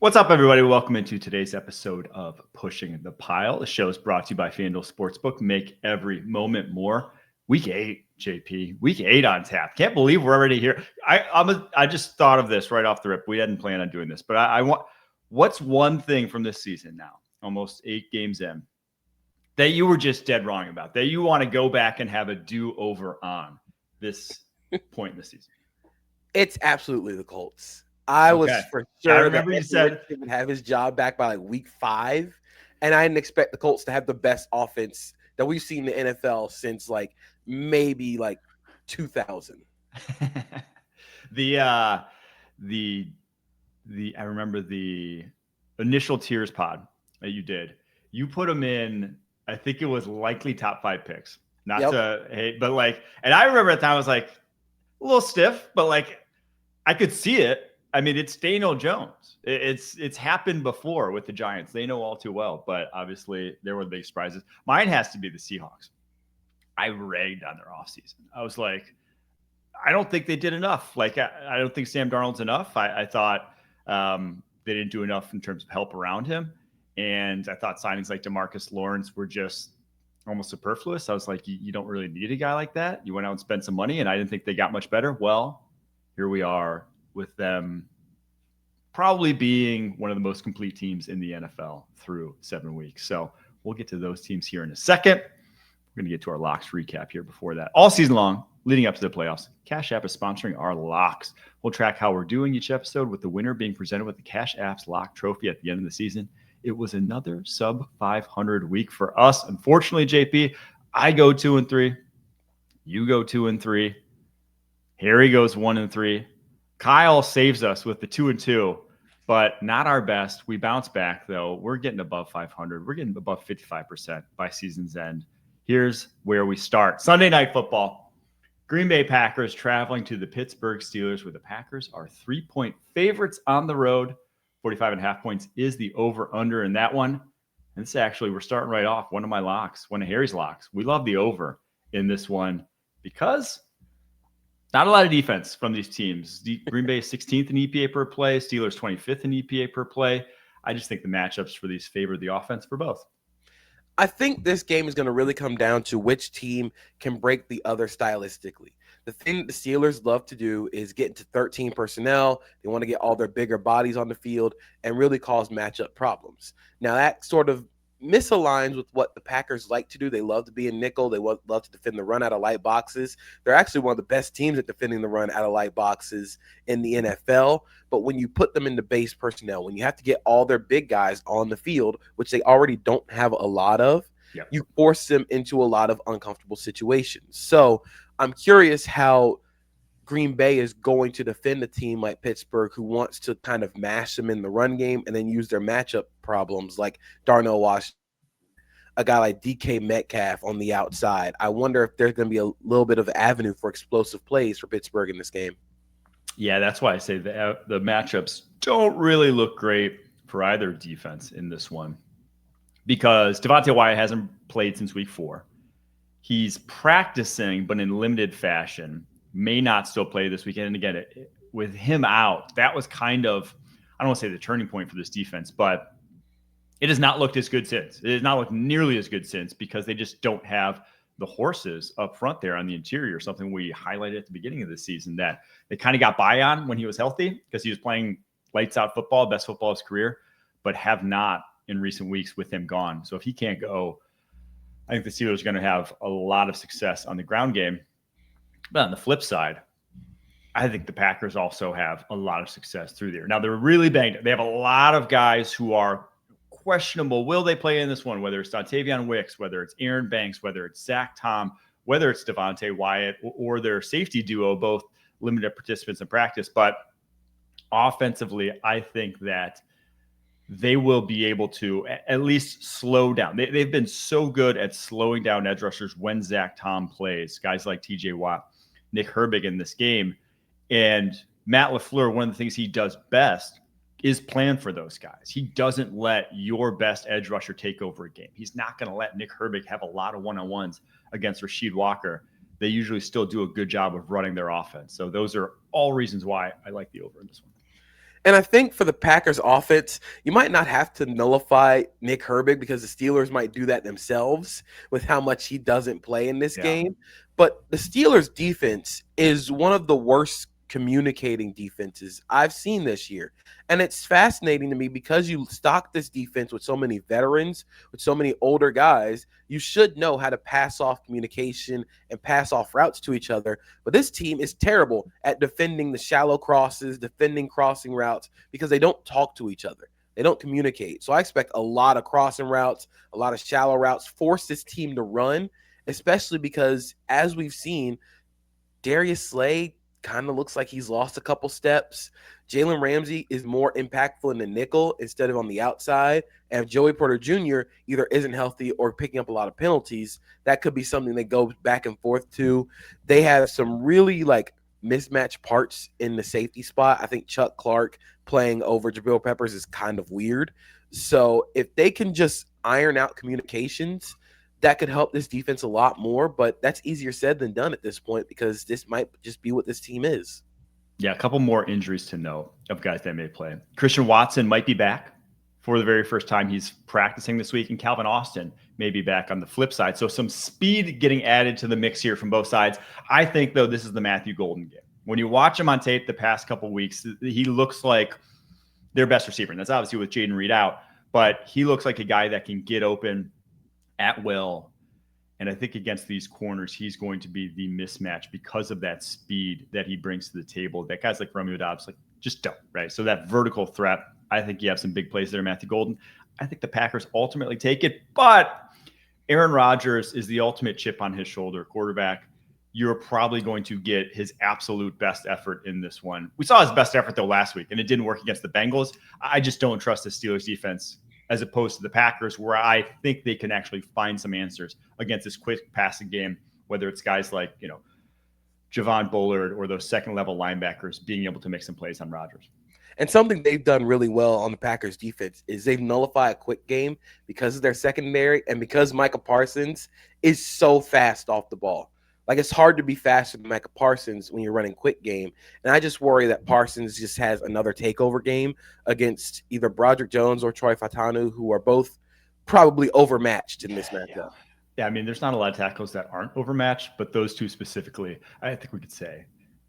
What's up, everybody? Welcome into today's episode of Pushing the Pile. The show is brought to you by FanDuel Sportsbook. Make every moment more. Week 8, JP. Week 8 on tap. Can't believe we're already here. I just thought of this right off the rip. We hadn't planned on doing this, but I want. What's one thing from this season now, almost 8 games in, that you were just dead wrong about, that you want to go back and have a do-over on this point in the season? It's absolutely the Colts. I was for sure I remember you said he would have his job back by like week 5, and I didn't expect the Colts to have the best offense that we've seen in the NFL since like maybe like 2000. I remember the initial tiers pod that you did. You put them in. I think it was likely top 5 picks. Not to hate, but like, and I remember at the time I was like a little stiff, but like I could see it. I mean, it's Daniel Jones. It's happened before with the Giants. They know all too well, but obviously there were the big surprises. Mine has to be the Seahawks. I ragged on their offseason. I was like, I don't think they did enough. Like, I don't think Sam Darnold's enough. I thought they didn't do enough in terms of help around him. And I thought signings like DeMarcus Lawrence were just almost superfluous. I was like, you don't really need a guy like that. You went out and spent some money, and I didn't think they got much better. Well, here we are with them probably being one of the most complete teams in the NFL through 7 weeks. So we'll get to those teams here in a second. We're going to get to our locks recap here before that. All season long, leading up to the playoffs, Cash App is sponsoring our locks. We'll track how we're doing each episode, with the winner being presented with the Cash App's lock trophy at the end of the season. It was another sub 500 week for us. Unfortunately, JP, I go 2-3. You go 2-3. Harry goes 1-3. Kyle saves us with the 2-2, but not our best. We bounce back, though. We're getting above 500. We're getting above 55% by season's end. Here's where we start. Sunday Night Football. Green Bay Packers traveling to the Pittsburgh Steelers, where the Packers are 3-point favorites on the road. 45.5 points is the over-under in that one. And this actually, we're starting right off. One of my locks, one of Harry's locks. We love the over in this one because not a lot of defense from these teams. Green Bay is 16th in EPA per play. Steelers 25th in EPA per play. I just think the matchups for these favor the offense for both. I think this game is going to really come down to which team can break the other stylistically. The thing the Steelers love to do is get into 13 personnel. They want to get all their bigger bodies on the field and really cause matchup problems. Now, that sort of misaligns with what the Packers like to do. They love to be in nickel. They love to defend the run out of light boxes. They're actually one of the best teams at defending the run out of light boxes in the NFL. But when you put them into base personnel, when you have to get all their big guys on the field, which they already don't have a lot of, you force them into a lot of uncomfortable situations. So I'm curious how Green Bay is going to defend a team like Pittsburgh, who wants to kind of mash them in the run game and then use their matchup problems like Darnell Washington, a guy like DK Metcalf on the outside. I wonder if there's going to be a little bit of avenue for explosive plays for Pittsburgh in this game. Yeah, that's why I say the matchups don't really look great for either defense in this one, because Devontae Wyatt hasn't played since week 4. He's practicing, but in limited fashion. May not still play this weekend. And again, with him out, that was kind of, I don't want to say the turning point for this defense, but it has not looked as good since. It has not looked nearly as good since, because they just don't have the horses up front there on the interior, something we highlighted at the beginning of the season that they kind of got by on when he was healthy, because he was playing lights out football, best football of his career, but have not in recent weeks with him gone. So if he can't go, I think the Steelers are going to have a lot of success on the ground game. But on the flip side, I think the Packers also have a lot of success through there. Now, they're really banged up. They have a lot of guys who are questionable. Will they play in this one? Whether it's Dontavion Wicks, whether it's Aaron Banks, whether it's Zach Tom, whether it's Devontae Wyatt, or their safety duo, both limited participants in practice. But offensively, I think that they will be able to at least slow down. They've been so good at slowing down edge rushers when Zach Tom plays, guys like TJ Watt, Nick Herbig in this game. And Matt LaFleur, one of the things he does best is plan for those guys. He doesn't let your best edge rusher take over a game. He's not going to let Nick Herbig have a lot of one-on-ones against Rasheed Walker. They usually still do a good job of running their offense. So those are all reasons why I like the over in this one. And I think for the Packers offense, you might not have to nullify Nick Herbig because the Steelers might do that themselves with how much he doesn't play in this game. But the Steelers defense is one of the worst communicating defenses I've seen this year. And it's fascinating to me because you stock this defense with so many veterans, with so many older guys, you should know how to pass off communication and pass off routes to each other. But this team is terrible at defending the shallow crosses, defending crossing routes, because they don't talk to each other. They don't communicate. So I expect a lot of crossing routes, a lot of shallow routes, force this team to run, especially because, as we've seen, Darius Slay kind of looks like he's lost a couple steps. Jalen Ramsey is more impactful in the nickel instead of on the outside. And if Joey Porter Jr. either isn't healthy or picking up a lot of penalties, that could be something that goes back and forth to. They have some really mismatched parts in the safety spot. I think Chuck Clark playing over Jabril Peppers is kind of weird. So if they can just iron out communications, that could help this defense a lot more, but that's easier said than done at this point because this might just be what this team is. Yeah, a couple more injuries to note of guys that may play. Christian Watson might be back for the very first time. He's practicing this week, and Calvin Austin may be back on the flip side. So some speed getting added to the mix here from both sides. I think, though, this is the Matthew Golden game. When you watch him on tape the past couple of weeks, he looks like their best receiver, and that's obviously with Jaden Reed out, but he looks like a guy that can get open at will. And I think against these corners, he's going to be the mismatch because of that speed that he brings to the table. That guys like Romeo Dobbs, just don't, right? So that vertical threat, I think you have some big plays there, Matthew Golden. I think the Packers ultimately take it, but Aaron Rodgers is the ultimate chip on his shoulder quarterback. You're probably going to get his absolute best effort in this one. We saw his best effort, though, last week, and it didn't work against the Bengals. I just don't trust the Steelers defense as opposed to the Packers, where I think they can actually find some answers against this quick passing game, whether it's guys like, Javon Bullard or those second-level linebackers being able to make some plays on Rodgers. And something they've done really well on the Packers defense is they've nullified a quick game because of their secondary and because Micah Parsons is so fast off the ball. It's hard to be faster than Micah Parsons when you're running quick game. And I just worry that Parsons just has another takeover game against either Broderick Jones or Troy Fautanu, who are both probably overmatched in this matchup. Yeah, I mean, there's not a lot of tackles that aren't overmatched, but those two specifically, I think we could say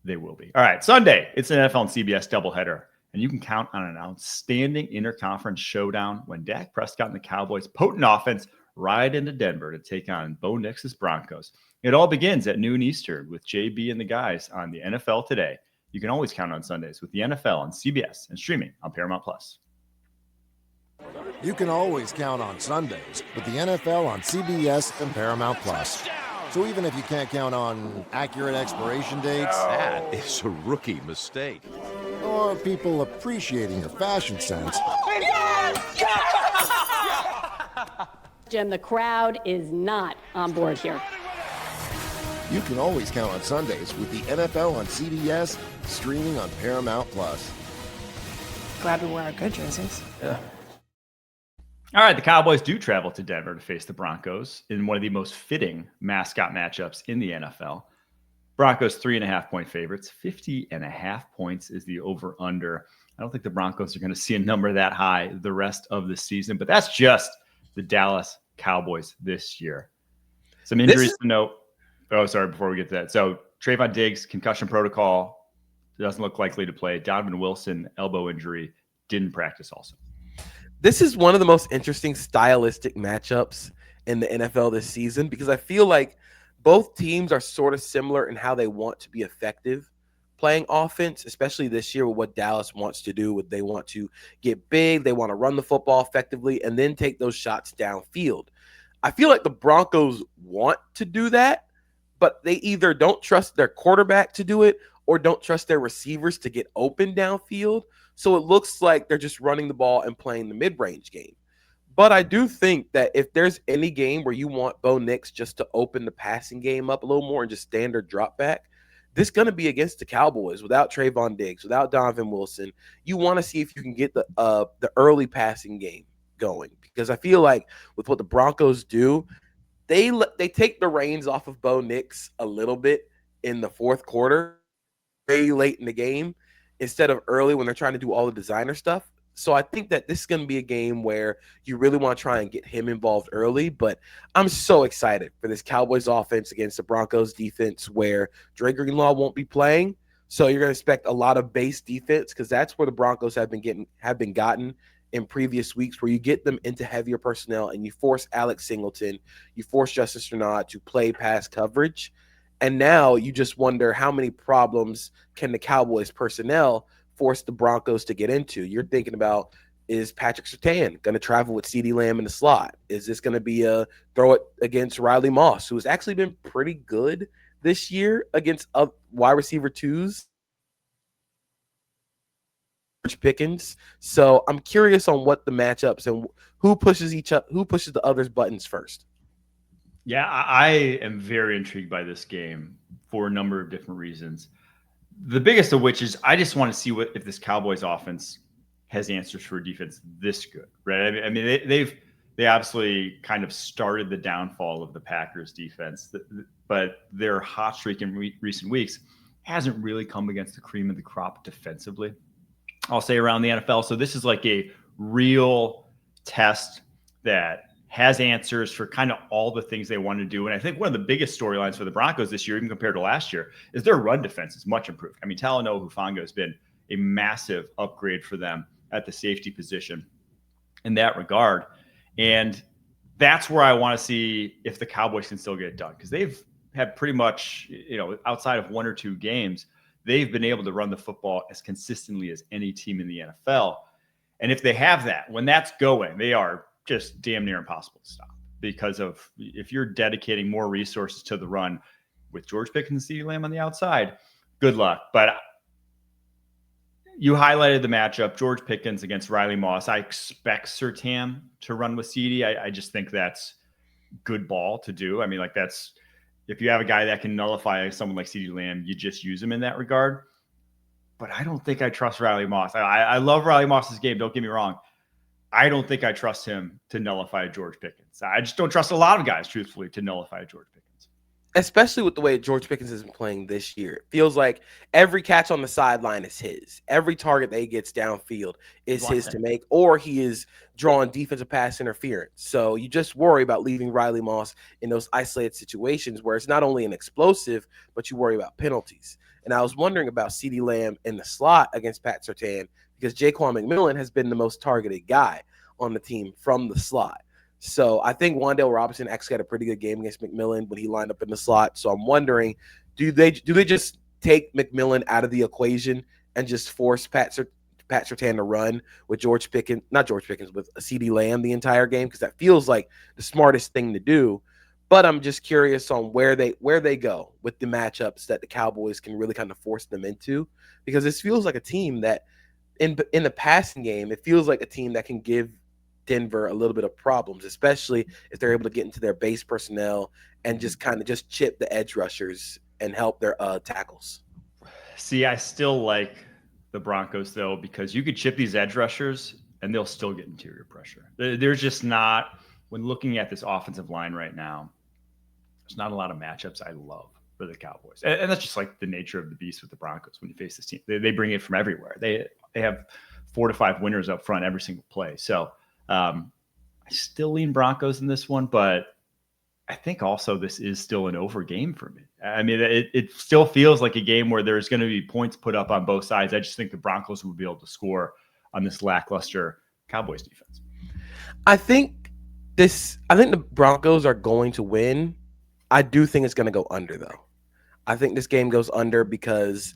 they will be. All right, Sunday, it's an NFL and CBS doubleheader, and you can count on an outstanding interconference showdown when Dak Prescott and the Cowboys' potent offense ride into Denver to take on Bo Nix's Broncos. It all begins at noon Eastern with JB and the guys on the NFL Today. You can always count on Sundays with the NFL on CBS and streaming on Paramount+. You can always count on Sundays with the NFL on CBS and Paramount+. So even if you can't count on accurate expiration dates, that is a rookie mistake, or people appreciating your fashion sense, Jim, the crowd is not on board here. You can always count on Sundays with the NFL on CBS, streaming on Paramount+. Glad we wear our good jerseys. Yeah. All right, the Cowboys do travel to Denver to face the Broncos in one of the most fitting mascot matchups in the NFL. Broncos 3.5-point favorites. 50.5 points is the over-under. I don't think the Broncos are going to see a number that high the rest of the season, but that's just the Dallas Cowboys this year. Some injuries to note. Oh, sorry, before we get to that. So Trayvon Diggs, concussion protocol, doesn't look likely to play. Donovan Wilson, elbow injury, didn't practice also. This is one of the most interesting stylistic matchups in the NFL this season because I feel like both teams are sort of similar in how they want to be effective playing offense, especially this year with what Dallas wants to do. They want to get big, they want to run the football effectively, and then take those shots downfield. I feel like the Broncos want to do that, but they either don't trust their quarterback to do it or don't trust their receivers to get open downfield. So it looks like they're just running the ball and playing the mid-range game. But I do think that if there's any game where you want Bo Nix just to open the passing game up a little more and just standard drop back, this is going to be against the Cowboys without Trayvon Diggs, without Donovan Wilson. You want to see if you can get the early passing game going because I feel like with what the Broncos do, they take the reins off of Bo Nix a little bit in the fourth quarter, very late in the game. instead of early when they're trying to do all the designer stuff. So I think that this is going to be a game where you really want to try and get him involved early. But I'm so excited for this Cowboys offense against the Broncos defense where Dre Greenlaw won't be playing. So you're going to expect a lot of base defense because that's where the Broncos have been gotten in previous weeks, where you get them into heavier personnel and you force Alex Singleton, you force Justice Renard to play pass coverage. And now you just wonder how many problems can the Cowboys personnel force the Broncos to get into. You're thinking about, is Patrick Surtain going to travel with CeeDee Lamb in the slot? Is this going to be a throw it against Riley Moss, who has actually been pretty good this year against wide receiver twos? Pickens. So I'm curious on what the matchups and who pushes the other's buttons first. Yeah, I am very intrigued by this game for a number of different reasons. The biggest of which is I just want to see if this Cowboys offense has answers for a defense this good, right? I mean, they obviously kind of started the downfall of the Packers defense, but their hot streak in recent weeks hasn't really come against the cream of the crop defensively, I'll say, around the NFL. So this is like a real test that has answers for kind of all the things they want to do. And I think one of the biggest storylines for the Broncos this year, even compared to last year, is their run defense is much improved. I mean, Talanoa Hufanga has been a massive upgrade for them at the safety position in that regard. And that's where I want to see if the Cowboys can still get it done, because they've had pretty much, outside of one or two games, they've been able to run the football as consistently as any team in the NFL. And if they have that, when that's going, they are just damn near impossible to stop, because of if you're dedicating more resources to the run with George Pickens and CeeDee Lamb on the outside, good luck. But you highlighted the matchup, George Pickens against Riley Moss. I expect Surtain to run with CeeDee. I just think that's good ball to do. I mean, like, that's, if you have a guy that can nullify someone like CeeDee Lamb, you just use him in that regard. But I don't think I trust Riley Moss. I love Riley Moss's game, don't get me wrong. I don't think I trust him to nullify George Pickens. I just don't trust a lot of guys, truthfully, to nullify George Pickens. Especially with the way George Pickens has been playing this year. It feels like every catch on the sideline is his. Every target that he gets downfield is his to make, or he is drawing defensive pass interference. So you just worry about leaving Riley Moss in those isolated situations where it's not only an explosive, but you worry about penalties. And I was wondering about CeeDee Lamb in the slot against Pat Surtain, because Jaquan McMillan has been the most targeted guy on the team from the slot. So I think Wan'Dale Robinson actually had a pretty good game against McMillan when he lined up in the slot. So I'm wondering, do they just take McMillan out of the equation and just force Pat Surtain to run with with CeeDee Lamb the entire game? Because that feels like the smartest thing to do. But I'm just curious on where they go with the matchups that the Cowboys can really kind of force them into, because this feels like a team that in the passing game, it feels like a team that can give Denver a little bit of problems, especially if they're able to get into their base personnel and just kind of just chip the edge rushers and help their tackles. See, I still like the Broncos, though, because you could chip these edge rushers and they'll still get interior pressure. There's just not, when looking at this offensive line right now, there's not a lot of matchups I love for the Cowboys. And that's just like the nature of the beast with the Broncos when you face this team. They bring it from everywhere. They have 4 to 5 winners up front every single play. So I still lean Broncos in this one, but I think also this is still an over game for me. I mean, it still feels like a game where there's going to be points put up on both sides. I just think the Broncos will be able to score on this lackluster Cowboys defense. I think the Broncos are going to win. I do think it's going to go under, though. I think this game goes under because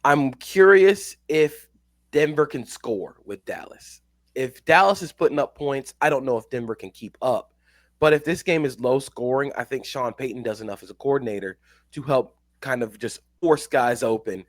I'm curious if Denver can score with Dallas. If Dallas is putting up points, I don't know if Denver can keep up. But if this game is low scoring, I think Sean Payton does enough as a coordinator to help kind of just force guys open,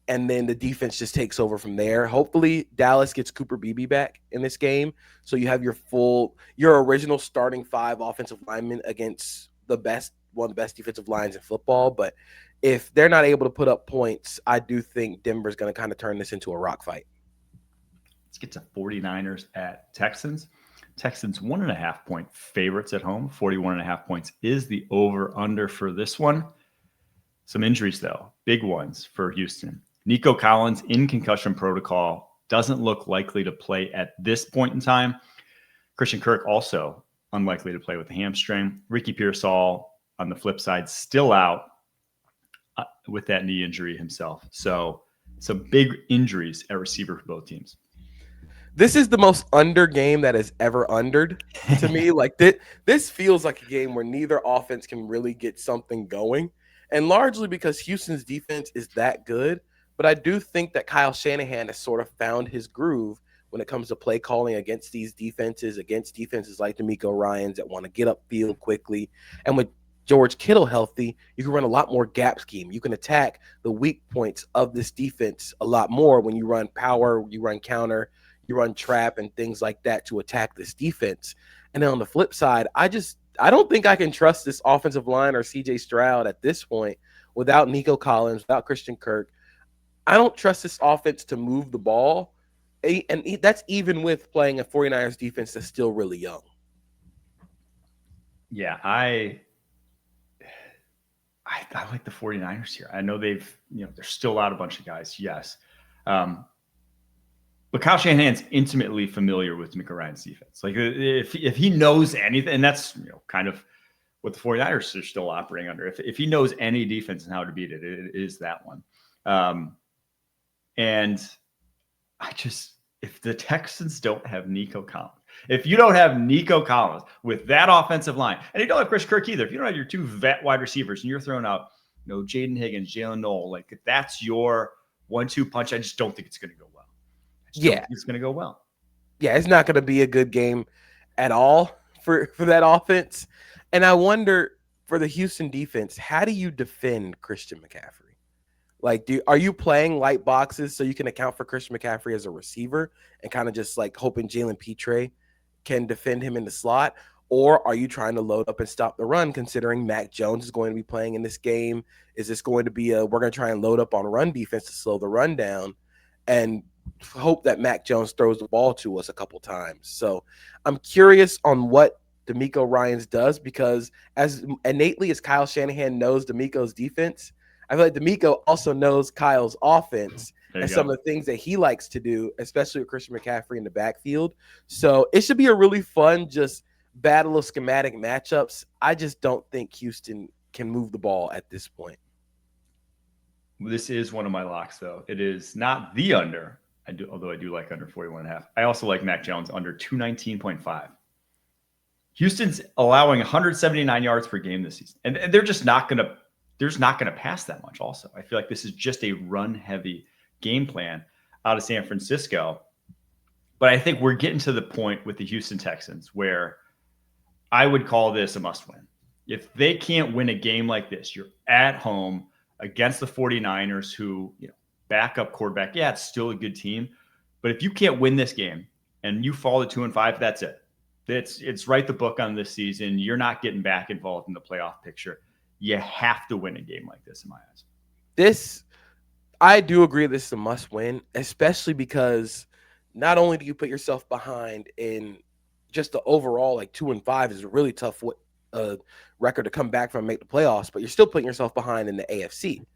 and then the defense just takes over from there. Hopefully, Dallas gets Cooper Beebe back in this game, so you have your original starting 5 offensive linemen against one of the best defensive lines in football. But if they're not able to put up points, I do think Denver's going to kind of turn this into a rock fight. Let's get to 49ers at Texans. Texans 1.5 point favorites at home. 41.5 points is the over under for this one. Some injuries, though, big ones for Houston. Nico Collins in concussion protocol doesn't look likely to play at this point in time. Christian Kirk also unlikely to play with the hamstring. Ricky Pearsall on the flip side still out with that knee injury himself. So some big injuries at receiver for both teams. This is the most under game that has ever undered to me. Like this feels like a game where neither offense can really get something going, and largely because Houston's defense is that good. But I do think that Kyle Shanahan has sort of found his groove when it comes to play calling against these defenses, against defenses like DeMeco Ryans that want to get upfield quickly. And with George Kittle healthy, you can run a lot more gap scheme. You can attack the weak points of this defense a lot more when you run power, you run counter, you run trap and things like that to attack this defense. And then on the flip side, I don't think I can trust this offensive line or CJ Stroud at this point without Nico Collins, without Christian Kirk. I don't trust this offense to move the ball. And that's even with playing a 49ers defense that's still really young. Yeah, I like the 49ers here. I know they're still out a bunch of guys. Yes. But Kyle Shanahan's intimately familiar with DeMeco Ryans' defense. Like if he knows anything, and that's kind of what the 49ers are still operating under. If he knows any defense and how to beat it, it is that one. And if the Texans don't have Nico Collins, if you don't have Nico Collins with that offensive line, and you don't have Chris Kirk either, if you don't have your two vet wide receivers and you're throwing out, Jaden Higgins, Jalen Noel, like that's your 1-2 punch, I just don't think it's going to go well. It's going to go well. Yeah, it's not going to be a good game at all for that offense. And I wonder for the Houston defense, how do you defend Christian McCaffrey? Like, are you playing light boxes so you can account for Christian McCaffrey as a receiver and kind of just like hoping Jalen Petre can defend him in the slot? Or are you trying to load up and stop the run considering Mac Jones is going to be playing in this game? Is this going to be we're going to try and load up on run defense to slow the run down and hope that Mac Jones throws the ball to us a couple times? So I'm curious on what DeMeco Ryans does, because as innately as Kyle Shanahan knows DeMeco's defense, I feel like DeMeco also knows Kyle's offense and some of the things that he likes to do, especially with Christian McCaffrey in the backfield. So it should be a really fun, just battle of schematic matchups. I just don't think Houston can move the ball at this point. This is one of my locks, though. It is not the under. Although I do like under 41.5. I also like Mac Jones under 219.5. Houston's allowing 179 yards per game this season, and they're just not going to. There's not going to pass that much. Also, I feel like this is just a run-heavy game plan out of San Francisco. But I think we're getting to the point with the Houston Texans where I would call this a must-win. If they can't win a game like this, you're at home against the 49ers, who backup quarterback. Yeah, it's still a good team, but if you can't win this game and you fall to 2-5, that's it. It's write the book on this season. You're not getting back involved in the playoff picture. You have to win a game like this, in my eyes. I do agree this is a must win, especially because not only do you put yourself behind in just the overall 2-5 is a really tough record to come back from and make the playoffs, but you're still putting yourself behind in the AFC.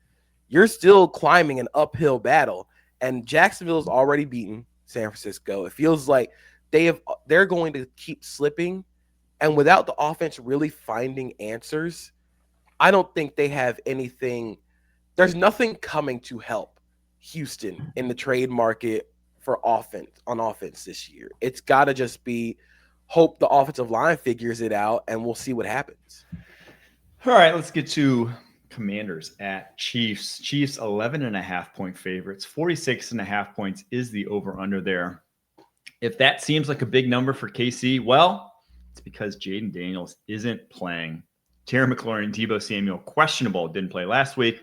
You're still climbing an uphill battle, and Jacksonville's already beaten San Francisco. It feels like they're going to keep slipping, and without the offense really finding answers, I don't think they have anything. There's nothing coming to help Houston in the trade market for on offense this year. It's got to just be hope the offensive line figures it out, and we'll see what happens. All right, let's get to Commanders at Chiefs. Chiefs 11.5 point favorites. 46.5 points is the over-under there. If that seems like a big number for KC, well, it's because Jaden Daniels isn't playing. Terry McLaurin, Deebo Samuel, questionable, didn't play last week,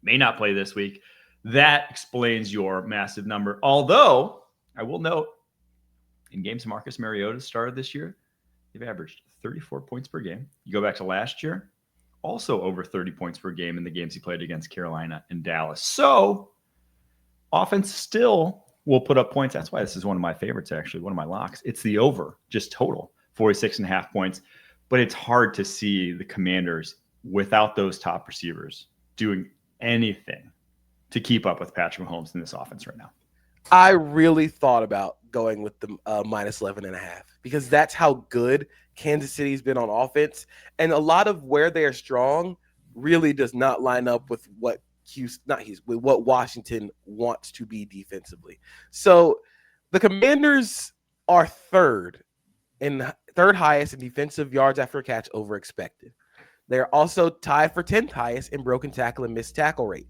may not play this week. That explains your massive number. Although, I will note, in games Marcus Mariota started this year, they've averaged 34 points per game. You go back to last year, also over 30 points per game in the games he played against Carolina and Dallas. So, offense still will put up points. That's why this is one of my favorites, actually, one of my locks. It's the over, just total, 46.5 points. But it's hard to see the Commanders without those top receivers doing anything to keep up with Patrick Mahomes in this offense right now. I really thought about going with the minus 11.5 because that's how good Kansas City's been on offense. And a lot of where they are strong really does not line up with what with what Washington wants to be defensively. So the Commanders are third highest in defensive yards after a catch over expected. They're also tied for 10th highest in broken tackle and missed tackle rate.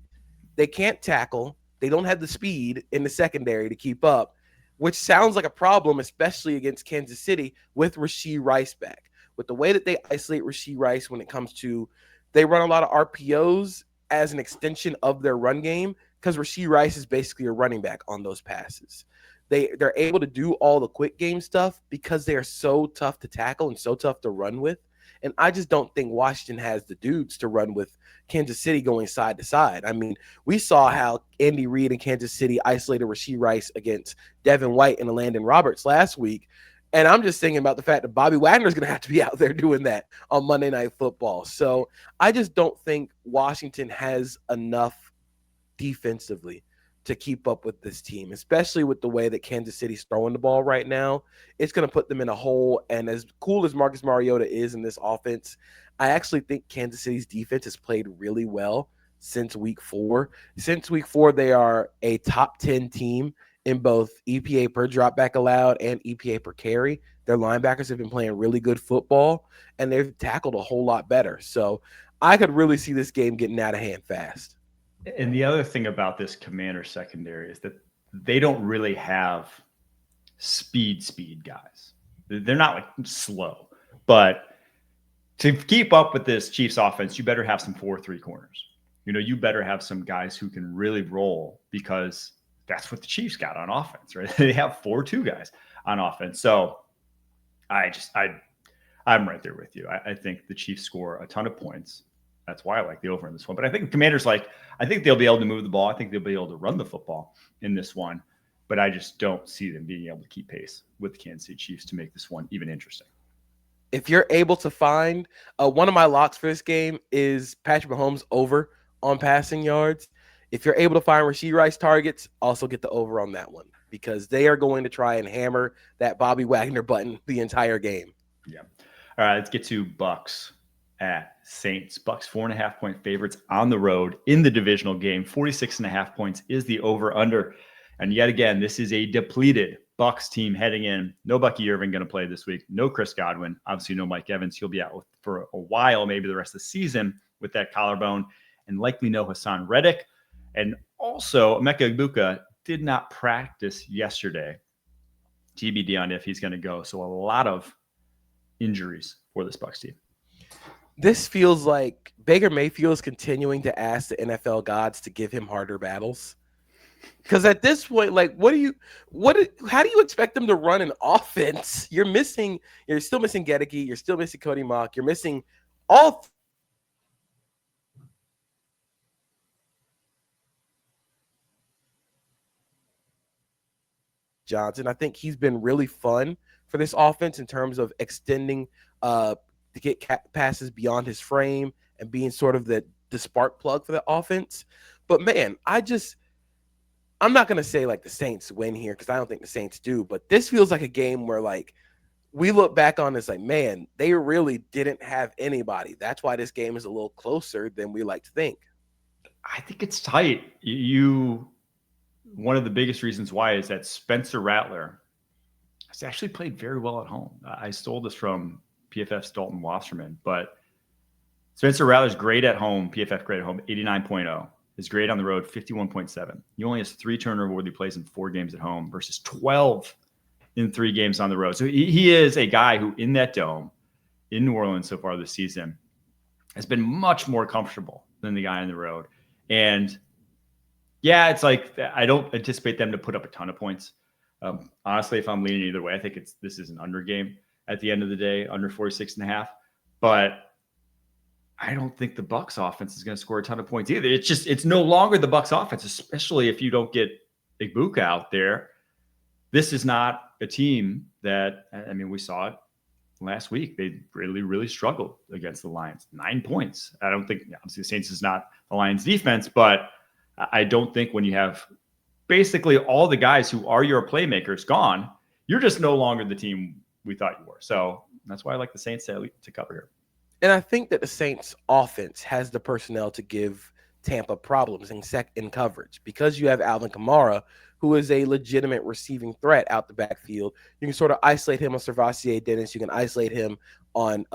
They can't tackle. They don't have the speed in the secondary to keep up, which sounds like a problem, especially against Kansas City with Rashee Rice back. With the way that they isolate Rashee Rice when it comes to, they run a lot of RPOs as an extension of their run game because Rashee Rice is basically a running back on those passes. They're able to do all the quick game stuff because they are so tough to tackle and so tough to run with. And I just don't think Washington has the dudes to run with Kansas City going side to side. I mean, we saw how Andy Reid and Kansas City isolated Rashee Rice against Devin White and Landon Roberts last week. And I'm just thinking about the fact that Bobby Wagner is going to have to be out there doing that on Monday Night Football. So I just don't think Washington has enough defensively to keep up with this team, especially with the way that Kansas City's throwing the ball right now. It's going to put them in a hole. And as cool as Marcus Mariota is in this offense, I actually think Kansas City's defense has played really well since week 4. Since week 4, they are a top 10 team in both EPA per dropback allowed and EPA per carry. Their linebackers have been playing really good football, and they've tackled a whole lot better. So I could really see this game getting out of hand fast. And the other thing about this Commander secondary is that they don't really have speed guys. They're not like slow, but to keep up with this Chiefs offense, you better have some 4-3 corners. You better have some guys who can really roll because that's what the Chiefs got on offense, right? They have 4-2 guys on offense. So I'm right there with you. I think the Chiefs score a ton of points. That's why I like the over in this one. But I think the Commanders, I think they'll be able to move the ball. I think they'll be able to run the football in this one. But I just don't see them being able to keep pace with the Kansas City Chiefs to make this one even interesting. If you're able to find one of my locks for this game is Patrick Mahomes over on passing yards. If you're able to find Rashee Rice targets, also get the over on that one because they are going to try and hammer that Bobby Wagner button the entire game. Yeah. All right, let's get to Bucs at Saints. Bucs 4.5-point favorites on the road in the divisional game. 46.5 points is the over/under. And yet again, this is a depleted Bucs team heading in. No Bucky Irving going to play this week. No Chris Godwin. Obviously, no Mike Evans. He'll be out for a while, maybe the rest of the season with that collarbone. And likely no Hassan Reddick. And also, Emeka Egbuka did not practice yesterday. TBD on if he's going to go. So a lot of injuries for this Bucs team. This feels like Baker Mayfield is continuing to ask the NFL gods to give him harder battles. Because at this point, how do you expect them to run an offense? You're still missing Gedeke. You're still missing Cody Mock. You're missing all. Johnson. I think he's been really fun for this offense in terms of extending to get passes beyond his frame and being sort of the spark plug for the offense. But man, I'm not going to say the Saints win here because I don't think the Saints do, but this feels like a game where we look back on this man, they really didn't have anybody. That's why this game is a little closer than we like to think. I think it's tight. One of the biggest reasons why is that Spencer Rattler has actually played very well at home. I stole this from PFF's Dalton Wasserman, but Spencer Rattler's great at home, PFF grade at home, 89.0. His grade on the road, 51.7. He only has 3 turnover-worthy plays in 4 games at home versus 12 in 3 games on the road. So he is a guy who, in that dome, in New Orleans so far this season, has been much more comfortable than the guy on the road. And yeah, it's I don't anticipate them to put up a ton of points. Honestly, if I'm leaning either way, I think this is an under game at the end of the day, under 46.5. But I don't think the Bucs offense is going to score a ton of points either. It's no longer the Bucs offense, especially if you don't get Egbuka out there. This is not a team that, we saw it last week. They really, really struggled against the Lions. 9 points. I don't think, obviously, the Saints is not the Lions defense, but I don't think when you have basically all the guys who are your playmakers gone, you're just no longer the team we thought you were. So that's why I like the Saints to cover here. And I think that the Saints offense has the personnel to give Tampa problems in coverage because you have Alvin Kamara, who is a legitimate receiving threat out the backfield. You can sort of isolate him on Servassier Dennis. You can isolate him on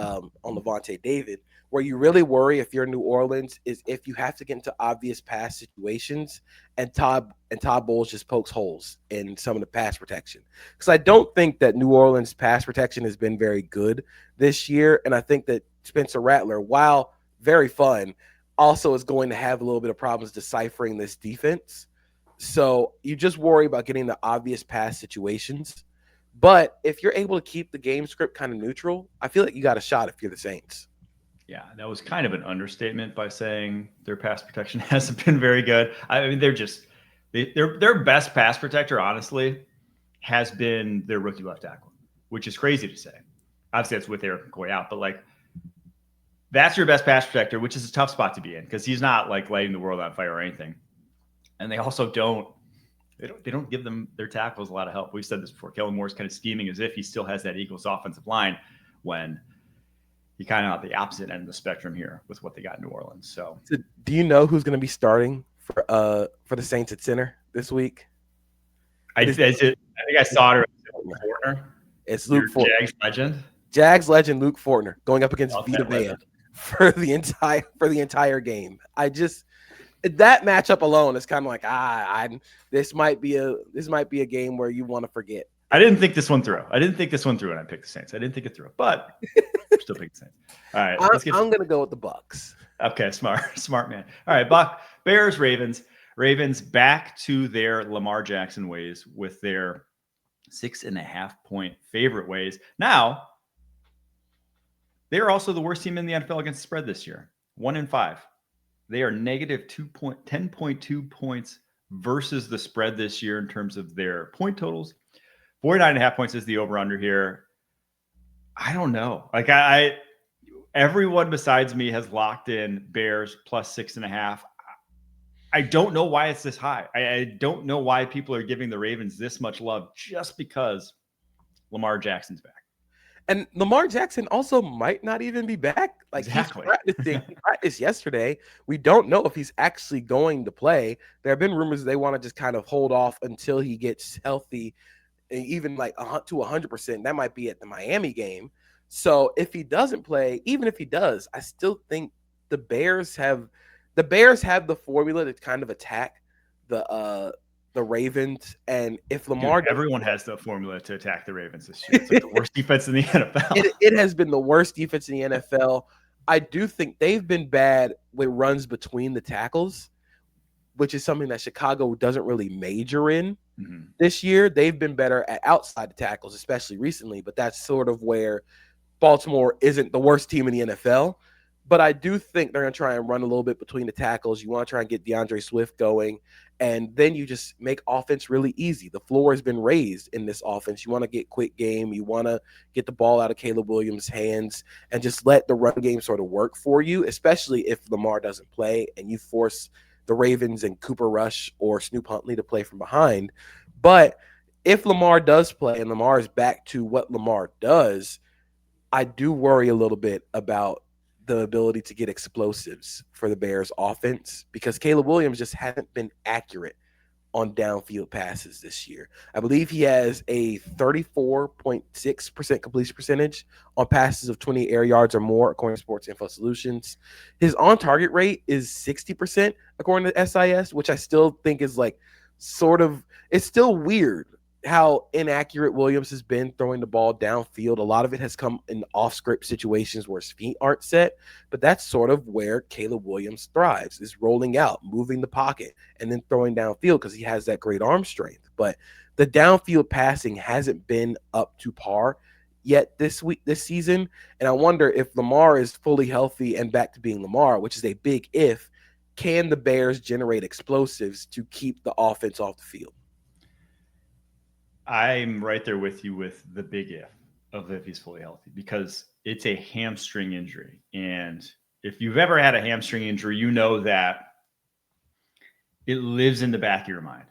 Levante David. Where you really worry if you're New Orleans is if you have to get into obvious pass situations and Todd Bowles just pokes holes in some of the pass protection. Because I don't think that New Orleans pass protection has been very good this year. And I think that Spencer Rattler, while very fun, also is going to have a little bit of problems deciphering this defense. So you just worry about getting the obvious pass situations. But if you're able to keep the game script kind of neutral, I feel like you got a shot if you're the Saints. Yeah, that was kind of an understatement by saying their pass protection hasn't been very good. I mean, their best pass protector, honestly, has been their rookie left tackle, which is crazy to say. Obviously, that's with Eric McCoy out, but like that's your best pass protector, which is a tough spot to be in because he's not like lighting the world on fire or anything. And they also don't give them their tackles a lot of help. We've said this before. Kellen Moore's kind of scheming as if he still has that Eagles offensive line when he kind of on the opposite end of the spectrum here with what they got in New Orleans. So do you know who's going to be starting for the Saints at center this week? I think I saw it. Fortner. It's Luke Fortner. Jags legend. Jags legend Luke Fortner going up against Vita Vea for the entire game. That matchup alone is kind of like this might be a game where you want to forget. I didn't think this one through. When I picked the Saints. I didn't think it through, but we're still picking the Saints. All right, I'm going to go with the Bucs. Okay, smart man. All right, Bears, Ravens back to their Lamar Jackson ways with their 6.5-point favorite ways. Now, they are also the worst team in the NFL against the spread this year. 1-5. They are negative 10.2 points versus the spread this year in terms of their point totals. 49.5 points is the over-under here. I don't know. Like everyone besides me has locked in Bears plus 6.5. I don't know why it's this high. I don't know why people are giving the Ravens this much love just because Lamar Jackson's back. And Lamar Jackson also might not even be back. Like exactly. He practiced yesterday. We don't know if he's actually going to play. There have been rumors they want to just kind of hold off until he gets healthy, even like to 100%. That might be at the Miami game. So if he doesn't play, even if he does, I still think the Bears have the formula to kind of attack the Ravens. And if Lamar, everyone has the formula to attack the Ravens this year. It's like the worst defense in the NFL. It has been the worst defense in the NFL. I do think they've been bad with runs between the tackles, which is something that Chicago doesn't really major in this year. They've been better at outside the tackles, especially recently, but that's sort of where Baltimore isn't the worst team in the NFL. But I do think they're going to try and run a little bit between the tackles. You want to try and get DeAndre Swift going, and then you just make offense really easy. The floor has been raised in this offense. You want to get quick game. You want to get the ball out of Caleb Williams' hands and just let the run game sort of work for you, especially if Lamar doesn't play and you force the Ravens and Cooper Rush or Snoop Huntley to play from behind. But if Lamar does play and Lamar is back to what Lamar does, I do worry a little bit about the ability to get explosives for the Bears offense because Caleb Williams just hasn't been accurate on downfield passes this year. I believe he has a 34.6% completion percentage on passes of 20 air yards or more, according to Sports Info Solutions. His on-target rate is 60%, according to SIS, which I still think is like it's still weird how inaccurate Williams has been throwing the ball downfield. A lot of it has come in off-script situations where his feet aren't set, but that's sort of where Caleb Williams thrives, is rolling out, moving the pocket, and then throwing downfield because he has that great arm strength. But the downfield passing hasn't been up to par yet this season, and I wonder if Lamar is fully healthy and back to being Lamar, which is a big if, can the Bears generate explosives to keep the offense off the field? I'm right there with you with the big if he's fully healthy, because it's a hamstring injury. And if you've ever had a hamstring injury, you know that it lives in the back of your mind.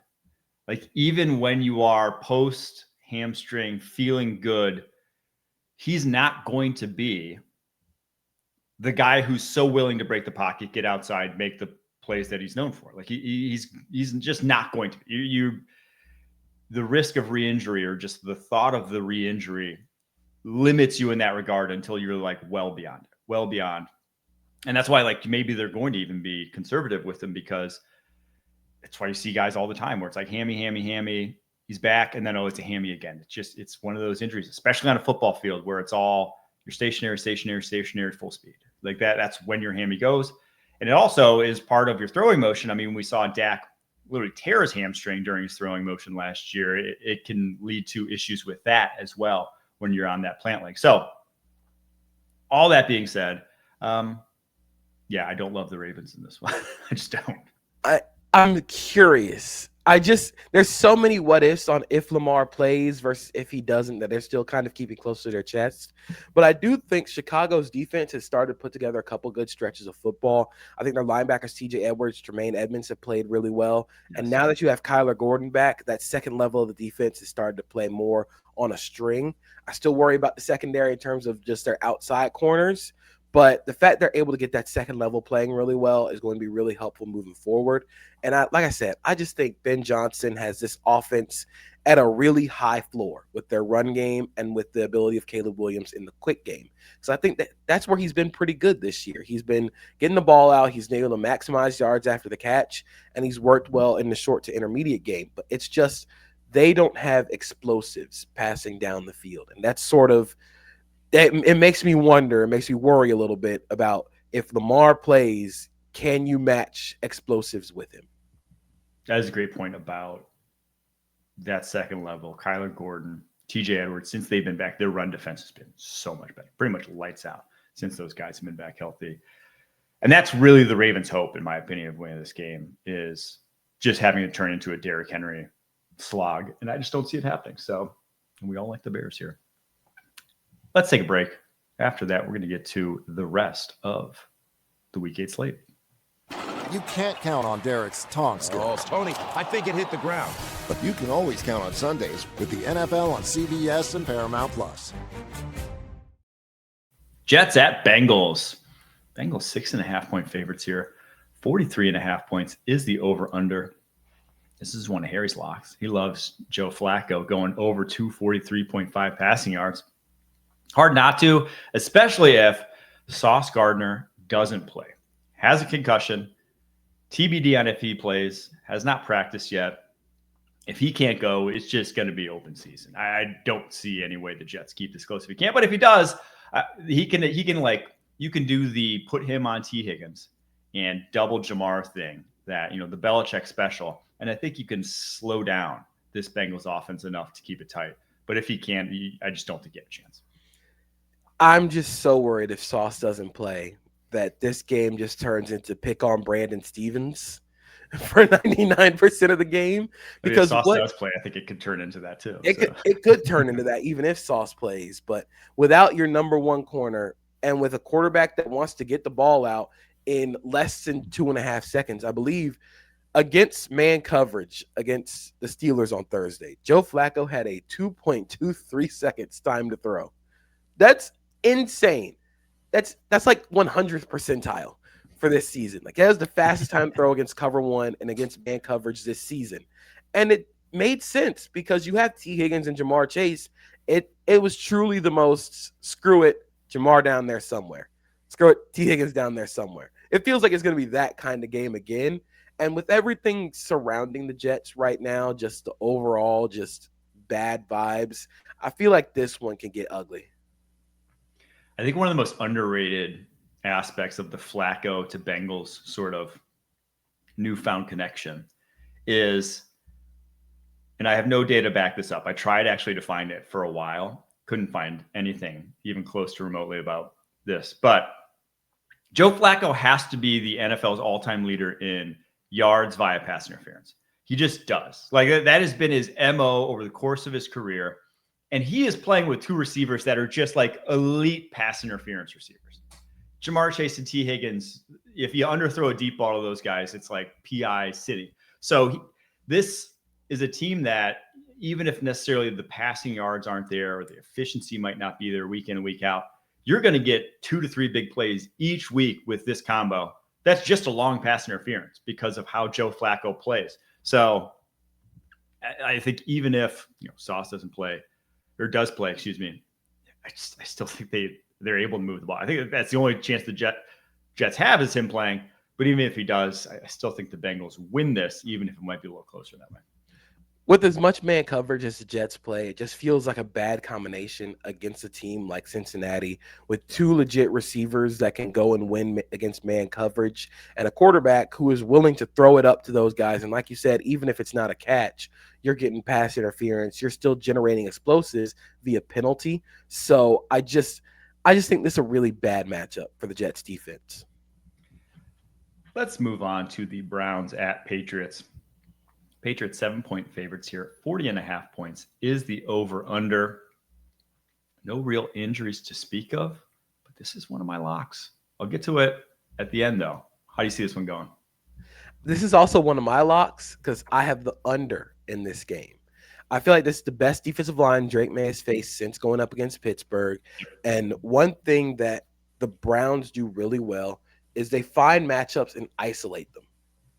Like, even when you are post hamstring feeling good, he's not going to be the guy who's so willing to break the pocket, get outside, make the plays that he's known for. Like, he's just not going to. The risk of re-injury, or just the thought of the re-injury, limits you in that regard until you're like well beyond. And that's why, like, maybe they're going to even be conservative with him, because that's why you see guys all the time where it's like hammy, he's back, and then, oh, it's a hammy again. It's one of those injuries, especially on a football field where it's all you're stationary, full speed. Like that's when your hammy goes. And it also is part of your throwing motion. I mean, we saw Dak literally tear his hamstring during his throwing motion last year. It can lead to issues with that as well when you're on that plant leg. So all that being said, yeah, I don't love the Ravens in this one. I just don't. I'm curious. There's so many what ifs on if Lamar plays versus if he doesn't, that they're still kind of keeping close to their chest. But I do think Chicago's defense has started to put together a couple good stretches of football. I think their linebackers, TJ Edwards, Tremaine Edmonds, have played really well. Yes. And now that you have Kyler Gordon back, that second level of the defense has started to play more on a string. I still worry about the secondary in terms of just their outside corners. But the fact they're able to get that second level playing really well is going to be really helpful moving forward. And like I said, I just think Ben Johnson has this offense at a really high floor with their run game and with the ability of Caleb Williams in the quick game. So I think that's where he's been pretty good this year. He's been getting the ball out. He's able to maximize yards after the catch, and he's worked well in the short to intermediate game. But it's just they don't have explosives passing down the field. And that's sort of it makes me wonder, it makes me worry a little bit about if Lamar plays, can you match explosives with him? That is a great point about that second level. Kyler Gordon, TJ Edwards, since they've been back, their run defense has been so much better, pretty much lights out since those guys have been back healthy. And that's really the Ravens' hope, in my opinion, of winning this game, is just having it turn into a Derrick Henry slog. And I just don't see it happening. So we all like the Bears here. Let's take a break. After that, we're going to get to the rest of the Week 8 slate. You can't count on Derrick's tong skills. Oh, Tony, I think it hit the ground. But you can always count on Sundays with the NFL on CBS and Paramount+. Jets at Bengals. Bengals 6.5-point favorites here. 43.5 points is the over-under. This is one of Harry's locks. He loves Joe Flacco going over 243.5 passing yards. Hard not to, especially if Sauce Gardner doesn't play. Has a concussion. TBD on if he plays. Has not practiced yet. If he can't go, it's just going to be open season. I don't see any way the Jets keep this close if he can't. But if he does, he can like, you can do the put him on T. Higgins and double Jamar thing, that, the Belichick special. And I think you can slow down this Bengals offense enough to keep it tight. But if he can't, I just don't think you have a chance. I'm just so worried if Sauce doesn't play that this game just turns into pick on Brandon Stevens for 99% of the game. Because if Sauce does play, I think it could turn into that too. It could turn into that even if Sauce plays. But without your number one corner and with a quarterback that wants to get the ball out in less than 2.5 seconds, I believe against man coverage against the Steelers on Thursday, Joe Flacco had a 2.23 seconds time to throw. That's insane. That's like 100th percentile for this season. Like, that was the fastest time throw against cover one and against man coverage this season. And it made sense because you have T. Higgins and Jamar Chase. It was truly the most screw it, Jamar down there somewhere. Screw it, T. Higgins down there somewhere. It feels like it's going to be that kind of game again. And with everything surrounding the Jets right now, just the overall just bad vibes, I feel like this one can get ugly. I think one of the most underrated aspects of the Flacco to Bengals sort of newfound connection is, and I have no data to back this up. I tried actually to find it for a while. Couldn't find anything even close to remotely about this. But Joe Flacco has to be the NFL's all-time leader in yards via pass interference. He just does. Like, that has been his MO over the course of his career. And he is playing with two receivers that are just like elite pass interference receivers. Jamar Chase and T. Higgins, if you underthrow a deep ball to those guys, it's like PI city. So this is a team that, even if necessarily the passing yards aren't there or the efficiency might not be there week in and week out, you're going to get 2 to 3 big plays each week with this combo. That's just a long pass interference because of how Joe Flacco plays. So I think even if Sauce does play, I still think they're able to move the ball. I think that's the only chance the Jets have is him playing. But even if he does, I still think the Bengals win this, even if it might be a little closer that way. With as much man coverage as the Jets play, it just feels like a bad combination against a team like Cincinnati with 2 legit receivers that can go and win against man coverage and a quarterback who is willing to throw it up to those guys. And like you said, even if it's not a catch, you're getting pass interference. You're still generating explosives via penalty. So I just think this is a really bad matchup for the Jets defense. Let's move on to the Browns at Patriots. Patriots 7-point favorites here. 40.5 points is the over-under. No real injuries to speak of, but this is one of my locks. I'll get to it at the end, though. How do you see this one going? This is also one of my locks because I have the under in this game. I feel like this is the best defensive line Drake May has faced since going up against Pittsburgh. And one thing that the Browns do really well is they find matchups and isolate them.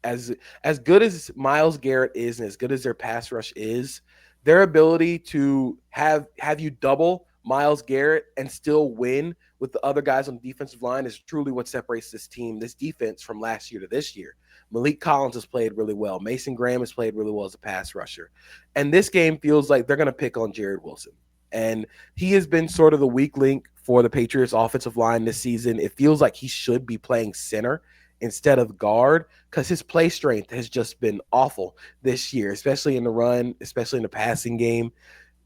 As good as Myles Garrett is and as good as their pass rush is, their ability to have you double Myles Garrett and still win with the other guys on the defensive line is truly what separates this defense from last year to this year. Malik Collins has played really well. Mason Graham has played really well as a pass rusher. And this game feels like they're going to pick on Jared Wilson. And he has been sort of the weak link for the Patriots offensive line this season. It feels like he should be playing center instead of guard because his play strength has just been awful this year, especially in the run, especially in the passing game.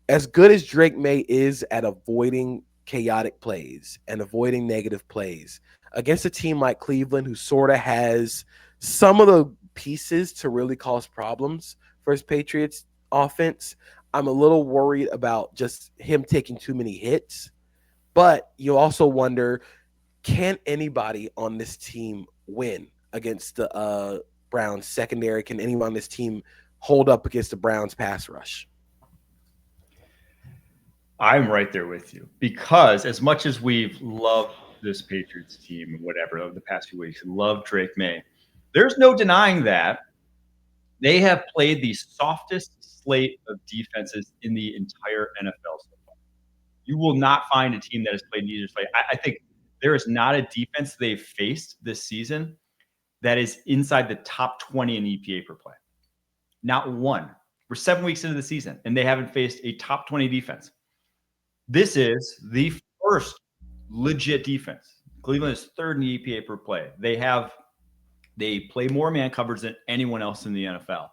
As good as Drake May is at avoiding chaotic plays and avoiding negative plays against a team like Cleveland, who sort of has some of the pieces to really cause problems for his Patriots offense, I'm a little worried about just him taking too many hits. But you also wonder, can anybody on this team win against the Browns secondary? Can anyone on this team hold up against the Browns pass rush? I'm right there with you because as much as we've loved this Patriots team and whatever over the past few weeks and loved Drake May, there's no denying that they have played the softest slate of defenses in the entire NFL so far. You will not find a team that has played an easier slate. I think there is not a defense they've faced this season that is inside the top 20 in EPA per play. Not one. We're 7 weeks into the season, and they haven't faced a top 20 defense. This is the first legit defense. Cleveland is third in the EPA per play. They play more man coverage than anyone else in the NFL.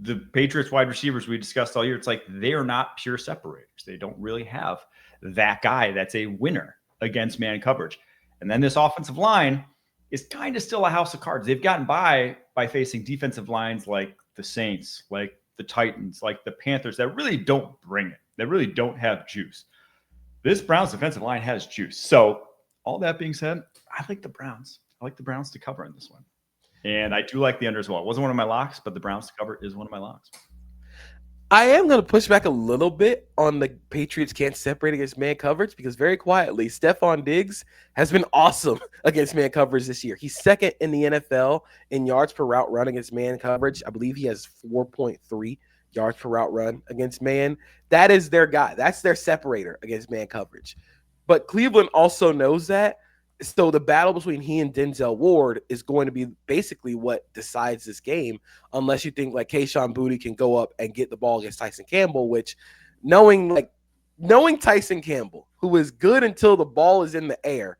The Patriots wide receivers we discussed all year, it's like they are not pure separators. They don't really have that guy that's a winner against man coverage. And then this offensive line is kind of still a house of cards. They've gotten by facing defensive lines like the Saints, like the Titans, like the Panthers that really don't bring it. They really don't have juice. This Browns defensive line has juice. So all that being said, I like the Browns. I like the Browns to cover in this one. And I do like the under as well. It wasn't one of my locks, but the Browns to cover is one of my locks. I am going to push back a little bit on the Patriots can't separate against man coverage because very quietly, Stephon Diggs has been awesome against man coverage this year. He's second in the NFL in yards per route run against man coverage. I believe he has 4.3 yards per route run against man. That is their guy. That's their separator against man coverage. But Cleveland also knows that. So the battle between he and Denzel Ward is going to be basically what decides this game, unless you think like Kayshon Boutte can go up and get the ball against Tyson Campbell, which knowing Tyson Campbell, who is good until the ball is in the air,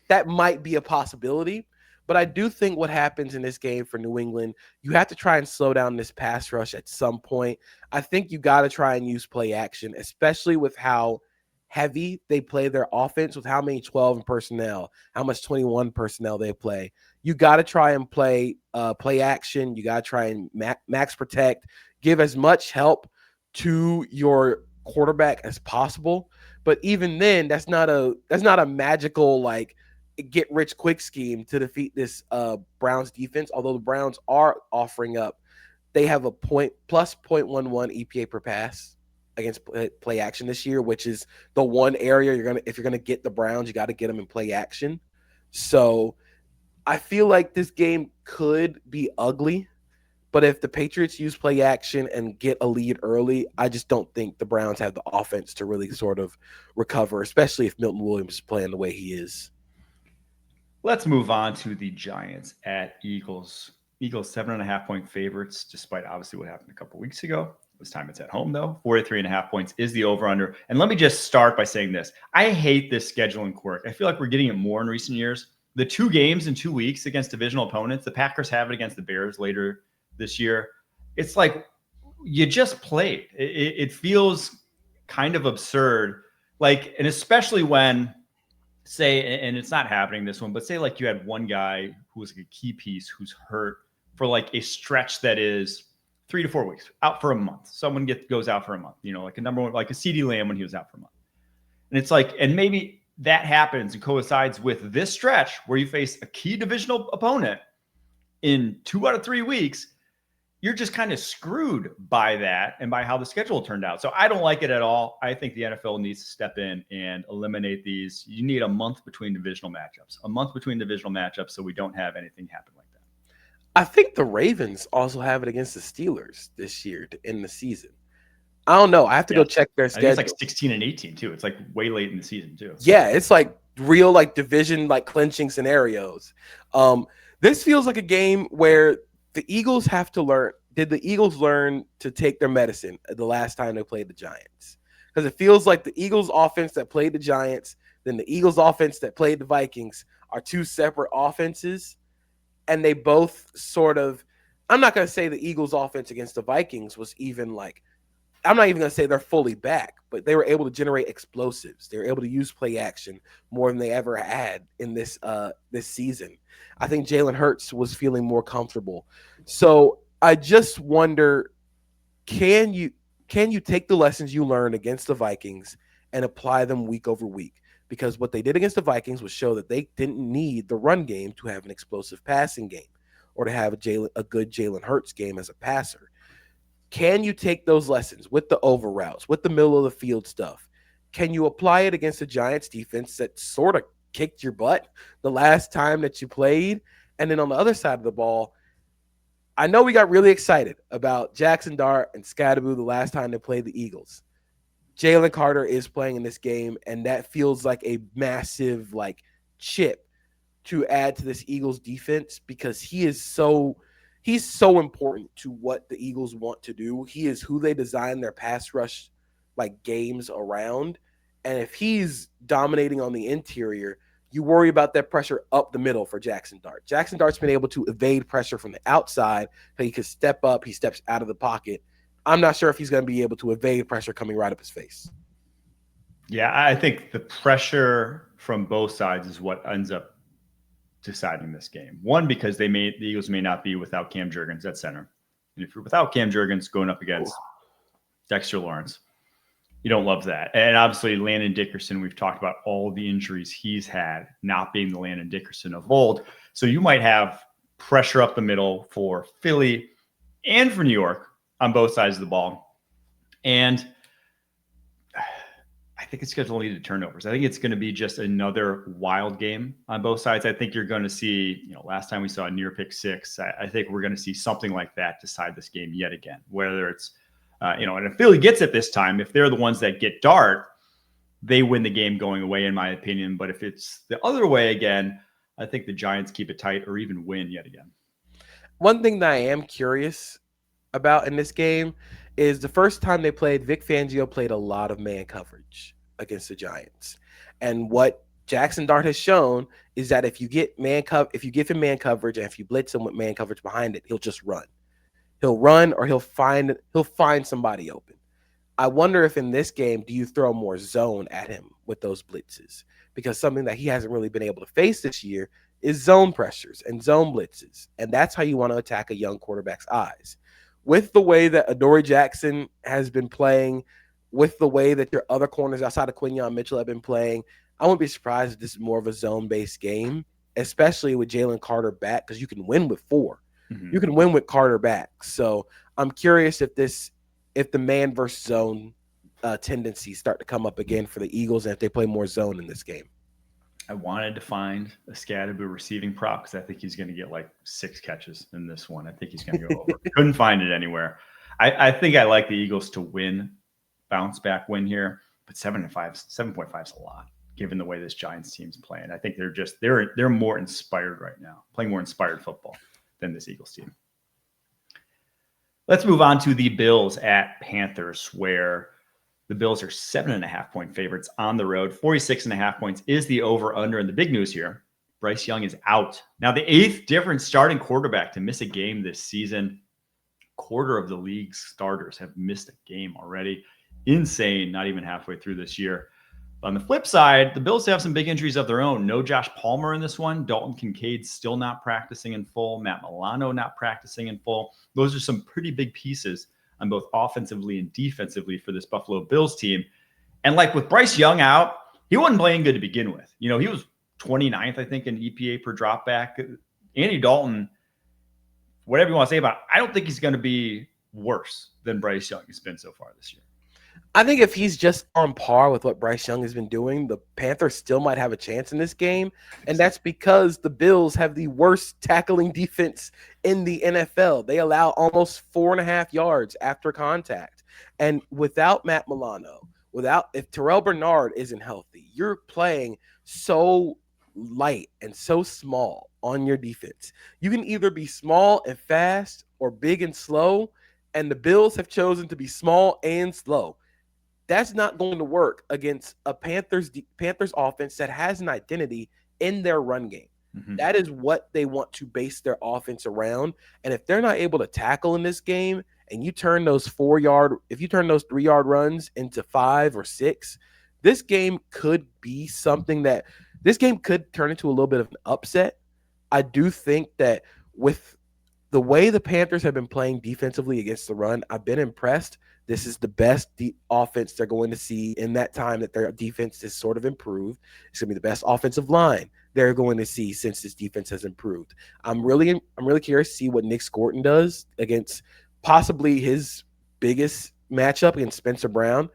that might be a possibility. But I do think what happens in this game for New England, you have to try and slow down this pass rush at some point. I think you got to try and use play action, especially with how heavy they play their offense, with how many 12 in personnel, how much 21 personnel they play. You got to try and play action. You got to try and max protect, give as much help to your quarterback as possible. But even then, that's not a magical like get rich quick scheme to defeat this Browns defense. Although the Browns are offering up, they have a plus 0.11 EPA per pass against play action this year, which is the one area if you're gonna get the Browns, you got to get them in play action. So I feel like this game could be ugly, but if the Patriots use play action and get a lead early, I just don't think the Browns have the offense to really sort of recover, especially if Milton Williams is playing the way he is. Let's move on to the Giants at Eagles. Eagles 7.5-point favorites, despite obviously what happened a couple weeks ago. This time it's at home, though. 43.5 points is the over-under. And let me just start by saying this. I hate this scheduling quirk. I feel like we're getting it more in recent years. The 2 games in 2 weeks against divisional opponents, the Packers have it against the Bears later this year. It's like you just played. It feels kind of absurd. Like, and especially when, say, and it's not happening this one, but say like you had one guy who was like a key piece who's hurt for like a stretch that is 3 to 4 weeks, out for a month. Someone goes out for a month, like a number one, like a CD Lamb when he was out for a month. And it's like, and maybe that happens and coincides with this stretch where you face a key divisional opponent in 2 out of 3 weeks. You're just kind of screwed by that and by how the schedule turned out. So I don't like it at all. I think the NFL needs to step in and eliminate these. You need a month between divisional matchups, so we don't have anything happen like that. I think the Ravens also have it against the Steelers this year to end the season. I don't know. I have to go check their schedule. It's like 16 and 18 too. It's like way late in the season too. Yeah, it's like real like division like clinching scenarios. This feels like a game where the Eagles have to learn. Did the Eagles learn to take their medicine the last time they played the Giants? Because it feels like the Eagles offense that played the Giants, then the Eagles offense that played the Vikings are 2 separate offenses. And they both sort of, I'm not going to say the Eagles offense against the Vikings was even like, I'm not even going to say they're fully back, but they were able to generate explosives. They were able to use play action more than they ever had in this season. I think Jalen Hurts was feeling more comfortable. So I just wonder, can you take the lessons you learned against the Vikings and apply them week over week? Because what they did against the Vikings was show that they didn't need the run game to have an explosive passing game or to have a good Jalen Hurts game as a passer. Can you take those lessons with the over routes, with the middle of the field stuff? Can you apply it against the Giants defense that sort of kicked your butt the last time that you played? And then on the other side of the ball, I know we got really excited about Jackson Dart and Scadaboo the last time they played the Eagles. Jalen Carter is playing in this game, and that feels like a massive like chip to add to this Eagles defense because he's so important to what the Eagles want to do. He is who they design their pass rush like games around. And if he's dominating on the interior, you worry about that pressure up the middle for Jackson Dart. Jackson Dart's been able to evade pressure from the outside. So he could step up. He steps out of the pocket. I'm not sure if he's going to be able to evade pressure coming right up his face. Yeah, I think the pressure from both sides is what ends up deciding this game. One, because the Eagles may not be without Cam Jurgens at center. And if you're without Cam Jurgens going up against Dexter Lawrence, you don't love that. And obviously Landon Dickerson, we've talked about all the injuries he's had, not being the Landon Dickerson of old. So you might have pressure up the middle for Philly and for New York on both sides of the ball. And I think it's going to lead to turnovers. I think it's going to be just another wild game on both sides. I think you're going to see, last time we saw a near pick 6, I think we're going to see something like that decide this game yet again, whether it's, and if Philly gets it this time, if they're the ones that get Dart, they win the game going away, in my opinion. But if it's the other way again, I think the Giants keep it tight or even win yet again. One thing that I am curious about in this game is the first time they played, Vic Fangio played a lot of man coverage against the Giants. And what Jackson Dart has shown is that if you give him man coverage and if you blitz him with man coverage behind it, he'll just run. He'll run or he'll find somebody open. I wonder if in this game, do you throw more zone at him with those blitzes? Because something that he hasn't really been able to face this year is zone pressures and zone blitzes. And that's how you want to attack a young quarterback's eyes. With the way that Adoree Jackson has been playing, with the way that your other corners outside of Quinyon Mitchell have been playing, I wouldn't be surprised if this is more of a zone-based game, especially with Jalen Carter back, because you can win with 4. Mm-hmm. You can win with Carter back. So I'm curious if the man versus zone tendencies start to come up again for the Eagles and if they play more zone in this game. I wanted to find a Scadaboo receiving prop because I think he's going to get like 6 catches in this one. I think he's going to go over. Couldn't find it anywhere. I think I like the Eagles to win, bounce back win here, but 7.5 is a lot given the way this Giants team's playing. I think they're more inspired right now, playing more inspired football than this Eagles team. Let's move on to the Bills at Panthers, where the Bills are 7.5-point favorites on the road. 46.5 points is the over-under. And the big news here, Bryce Young is out. Now, the 8th different starting quarterback to miss a game this season. Quarter of the league's starters have missed a game already. Insane, not even halfway through this year. On the flip side, the Bills have some big injuries of their own. No Josh Palmer in this one. Dalton Kincaid still not practicing in full. Matt Milano not practicing in full. Those are some pretty big pieces on both offensively and defensively for this Buffalo Bills team. And like with Bryce Young out, he wasn't playing good to begin with. He was 29th, I think, in EPA per dropback. Andy Dalton, whatever you want to say about it, I don't think he's going to be worse than Bryce Young has been so far this year. I think if he's just on par with what Bryce Young has been doing, the Panthers still might have a chance in this game. And that's because the Bills have the worst tackling defense in the NFL. They allow almost 4.5 yards after contact. And without Matt Milano, if Terrell Bernard isn't healthy, you're playing so light and so small on your defense. You can either be small and fast or big and slow. And the Bills have chosen to be small and slow. That's not going to work against a Panthers offense that has an identity in their run game. Mm-hmm. That is what they want to base their offense around. And if they're not able to tackle in this game, and you turn those 3-yard runs into 5 or 6, this game could be something this game could turn into a little bit of an upset. I do think that with the way the Panthers have been playing defensively against the run, I've been impressed. This is the best offense they're going to see in that time that their defense has sort of improved. It's going to be the best offensive line they're going to see since this defense has improved. I'm really curious to see what Nick Scorton does against possibly his biggest matchup against Spencer Brown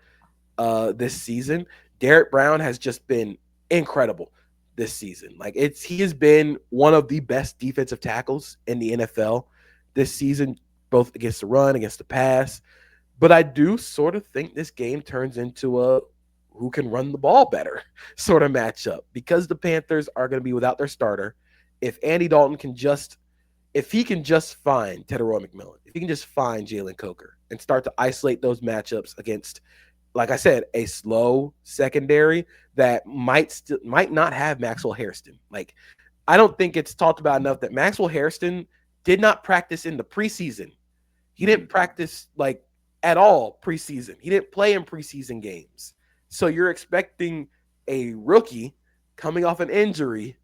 this season. Derek Brown has just been incredible this season. He has been one of the best defensive tackles in the NFL this season, both against the run, against the pass. But I do sort of think this game turns into a who can run the ball better sort of matchup because the Panthers are going to be without their starter. If Andy Dalton can just find Teteroy McMillan, if he can just find Jalen Coker and start to isolate those matchups against, like I said, a slow secondary that might not have Maxwell Hairston. I don't think it's talked about enough that Maxwell Hairston did not practice in the preseason. He didn't practice at all preseason. He didn't play in preseason games. So you're expecting a rookie coming off an injury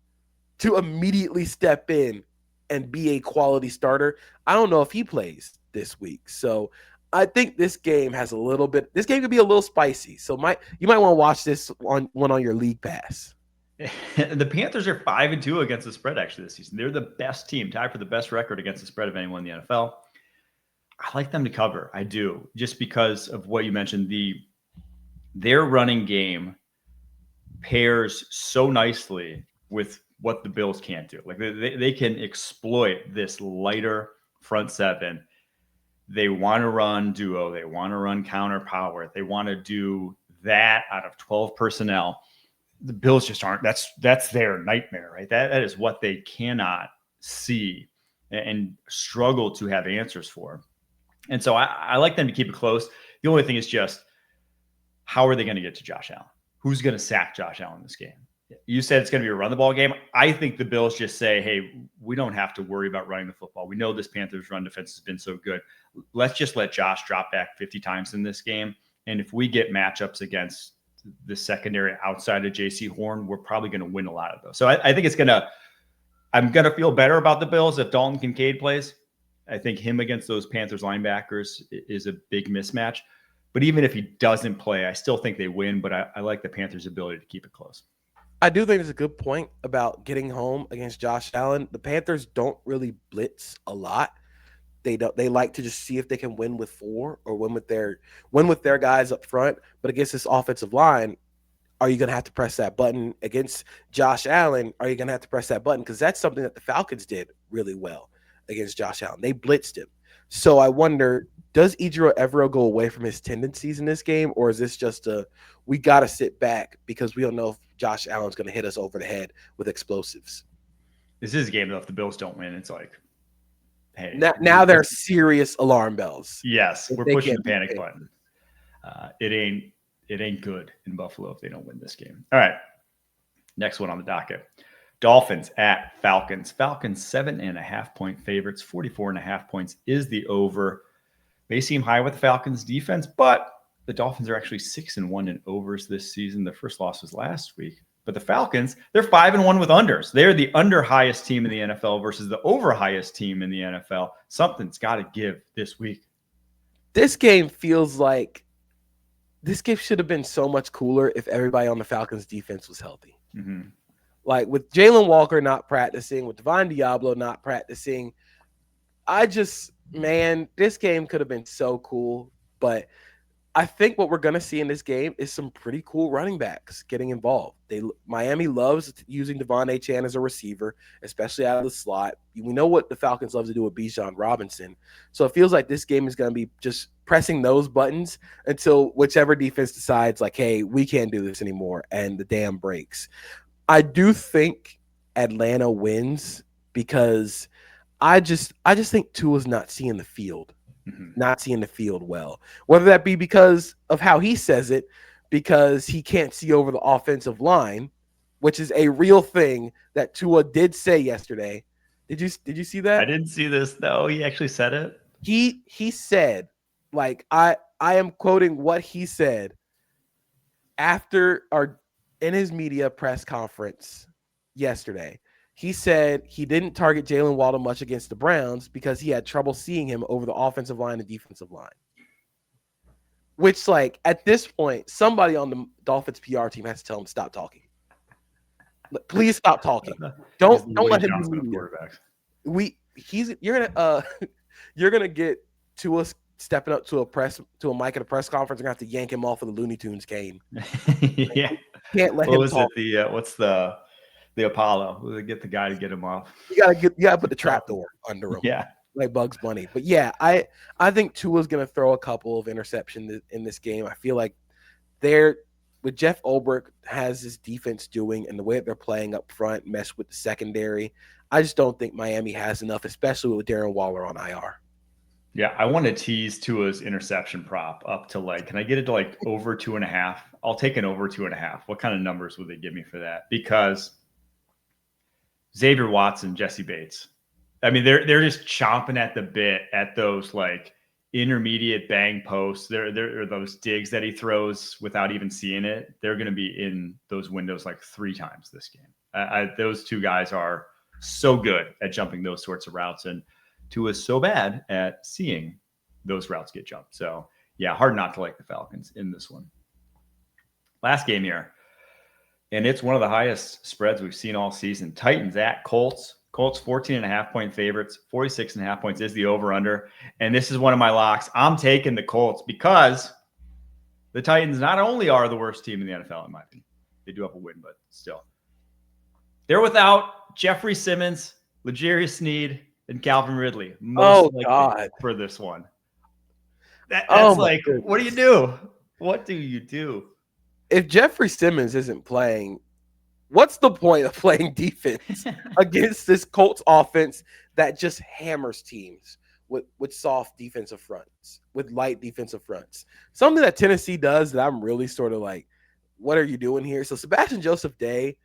to immediately step in and be a quality starter. I don't know if he plays this week. So I think this game could be a little spicy. So you might want to watch this on your league pass. The Panthers are 5-2 against the spread actually this season. They're the best team, tied for the best record against the spread of anyone in the NFL. I like them to cover. I do, just because of what you mentioned. Their running game pairs so nicely with what the Bills can't do. They can exploit this lighter front seven. They want to run duo. They want to run counter power. They want to do that out of 12 personnel. The Bills just aren't. That's their nightmare, right? That is what they cannot see and struggle to have answers for. And so I like them to keep it close. The only thing is just, how are they going to get to Josh Allen? Who's going to sack Josh Allen in this game? You said it's going to be a run the ball game. I think the Bills just say, hey, we don't have to worry about running the football. We know this Panthers run defense has been so good. Let's just let Josh drop back 50 times in this game. And if we get matchups against the secondary outside of JC Horn, we're probably going to win a lot of those. So I think I'm going to feel better about the Bills if Dalton Kincaid plays. I think him against those Panthers linebackers is a big mismatch. But even if he doesn't play, I still think they win. But I like the Panthers' ability to keep it close. I do think it's a good point about getting home against Josh Allen. The Panthers don't really blitz a lot. They like to just see if they can win with 4 or win with their guys up front. But against this offensive line, are you going to have to press that button? Against Josh Allen, are you going to have to press that button? Because that's something that the Falcons did really well against Josh Allen. They blitzed him. So I wonder, does Ejiro Evero go away from his tendencies in this game, or is this just we got to sit back because we don't know if Josh Allen's going to hit us over the head with explosives? This is a game, though. If the Bills don't win, it's like, hey. Now there are serious alarm bells. Yes, we're pushing the panic button. It ain't good in Buffalo if they don't win this game. All right, next one on the docket. Dolphins at Falcons. Falcons 7.5-point favorites. 44.5 points is the over. May seem high with the Falcons defense, but the Dolphins are actually 6-1 in overs this season. Their first loss was last week. But the Falcons, they're 5-1 with unders. They're the under highest team in the NFL versus the over highest team in the NFL. Something's got to give this week. This game feels like this game should have been so much cooler if everybody on the Falcons defense was healthy. Mm-hmm. Like with Jalen Walker not practicing, with Divine Diablo not practicing, this game could have been so cool. But I think what we're going to see in this game is some pretty cool running backs getting involved. Miami loves using Devon Achane as a receiver, especially out of the slot. We know what the Falcons love to do with Bijan Robinson. So it feels like this game is going to be just pressing those buttons until whichever defense decides, like, hey, we can't do this anymore, and the dam breaks. I do think Atlanta wins because I just think Tua's not seeing the field. Not seeing the field well, whether that be because of how he says it, because he can't see over the offensive line, which is a real thing that Tua did say yesterday. Did you see that? I didn't see this though. He actually said it. He said, like, I am quoting what he said in his media press conference yesterday. He said he didn't target Jalen Waddle much against the Browns because he had trouble seeing him over the offensive line and defensive line. Which, like, at this point, somebody on the Dolphins PR team has to tell him to stop talking. Please stop talking. Don't let him be you're gonna get Tua stepping up to a mic at a press conference and gonna have to yank him off of the Looney Tunes cane. Yeah. Can't let him talk. What's the Apollo? We'll get the guy to get him off. You gotta put the trap door under him. Yeah. Like Bugs Bunny. But yeah, I think Tua's gonna throw a couple of interceptions in this game. I feel like with Jeff Ulbrich has his defense doing and the way that they're playing up front, mesh with the secondary. I just don't think Miami has enough, especially with Darren Waller on IR. Yeah, I want to tease Tua's interception prop up to can I get it to over 2.5? I'll take an over 2.5. What kind of numbers would they give me for that? Because Xavier Watson, Jesse Bates. I mean, they're just chomping at the bit at those intermediate bang posts. There are those digs that he throws without even seeing it. They're going to be in those windows 3 times this game. Those two guys are so good at jumping those sorts of routes, and Tua's so bad at seeing those routes get jumped. So yeah, hard not to like the Falcons in this one. Last game here. And it's one of the highest spreads we've seen all season. Titans at Colts. Colts 14.5-point favorites. 46.5 points is the over-under. And this is one of my locks. I'm taking the Colts because the Titans not only are the worst team in the NFL, in my opinion. They do have a win, but still. They're without Jeffrey Simmons, L'Jarius Sneed, and Calvin Ridley. Most likely for this one. That's what do you do? What do you do? If Jeffrey Simmons isn't playing, what's the point of playing defense against this Colts offense that just hammers teams with soft defensive fronts, with light defensive fronts? Something that Tennessee does that I'm really sort of like, what are you doing here? So Sebastian Joseph Day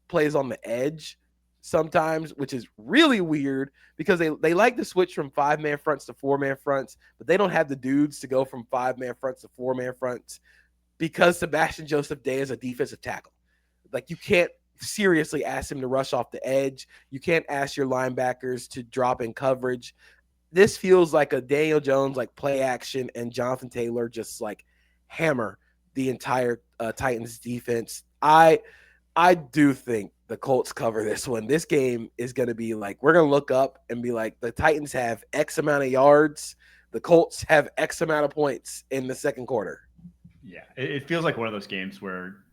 plays on the edge sometimes, which is really weird because they like to switch from 5-man fronts to 4-man fronts, but they don't have the dudes to go from 5-man fronts to 4-man fronts. Because Sebastian Joseph Day is a defensive tackle. You can't seriously ask him to rush off the edge. You can't ask your linebackers to drop in coverage. This feels like a Daniel Jones, play action, and Jonathan Taylor just hammer the entire Titans defense. I do think the Colts cover this one. This game is going to be like, we're going to look up and be like, the Titans have X amount of yards. The Colts have X amount of points in the second quarter. Yeah, it feels like one of those games where,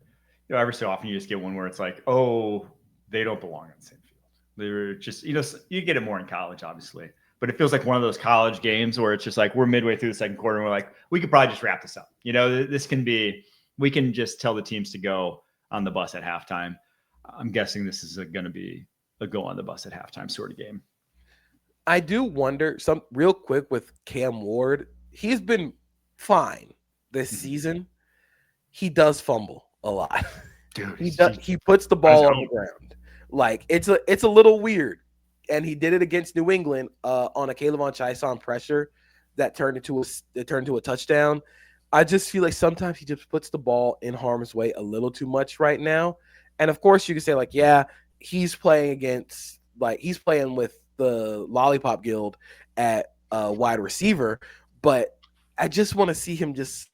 every so often you just get one where it's like, oh, they don't belong on the same field. They're just, you get it more in college, obviously. But it feels like one of those college games where it's just like, we're midway through the second quarter and we're like, we could probably just wrap this up. We can just tell the teams to go on the bus at halftime. I'm guessing this is going to be a go on the bus at halftime sort of game. I do wonder real quick with Cam Ward. He's been fine this season. He does fumble a lot. Dude, he puts the ball on the ground. Like it's a little weird. And he did it against New England on a Caleb on Chaisson pressure that turned into a touchdown. I just feel like sometimes he just puts the ball in harm's way a little too much right now. And of course you can say like, yeah, he's playing with the Lollipop Guild at wide receiver, but I just want to see him just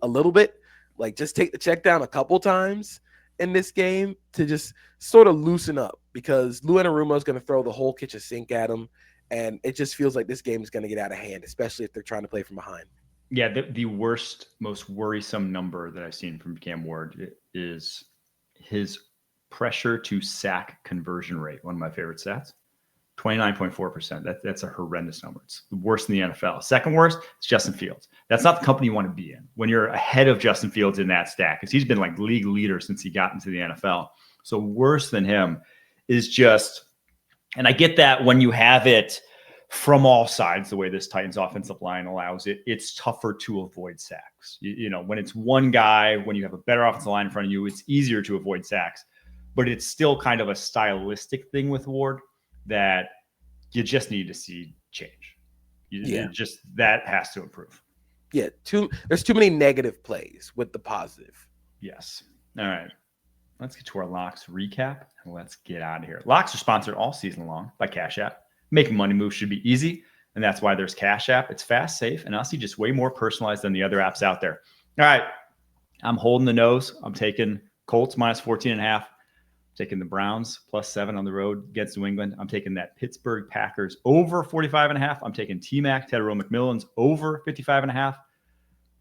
a little bit, like just take the check down a couple times in this game to just sort of loosen up, because Lou Anarumo is going to throw the whole kitchen sink at him, and it just feels like this game is going to get out of hand, especially if they're trying to play from behind. Yeah, the most worrisome number that I've seen from Cam Ward is his pressure to sack conversion rate, one of my favorite stats. 29.4%. That's a horrendous number. It's the worst in the NFL. Second worst is Justin Fields. That's not the company you want to be in when you're ahead of Justin Fields in that stat, because he's been like league leader since he got into the NFL. So worse than him is just, and I get that when you have it from all sides, the way this Titans offensive line allows it, it's tougher to avoid sacks. When it's one guy, when you have a better offensive line in front of you, it's easier to avoid sacks. But it's still kind of a stylistic thing with Ward that you just need to see change. That has to improve. Yeah, there's too many negative plays with the positive. Yes. All right. Let's get to our locks recap and let's get out of here. Locks are sponsored all season long by Cash App. Making money moves should be easy, and that's why there's Cash App. It's fast, safe, and honestly just way more personalized than the other apps out there. All right. I'm holding the nose. I'm taking Colts minus 14.5. Taking the Browns +7 on the road against New England. I'm taking that Pittsburgh Packers over 45.5. I'm taking T-Mac, Tedero McMillan's over 55.5.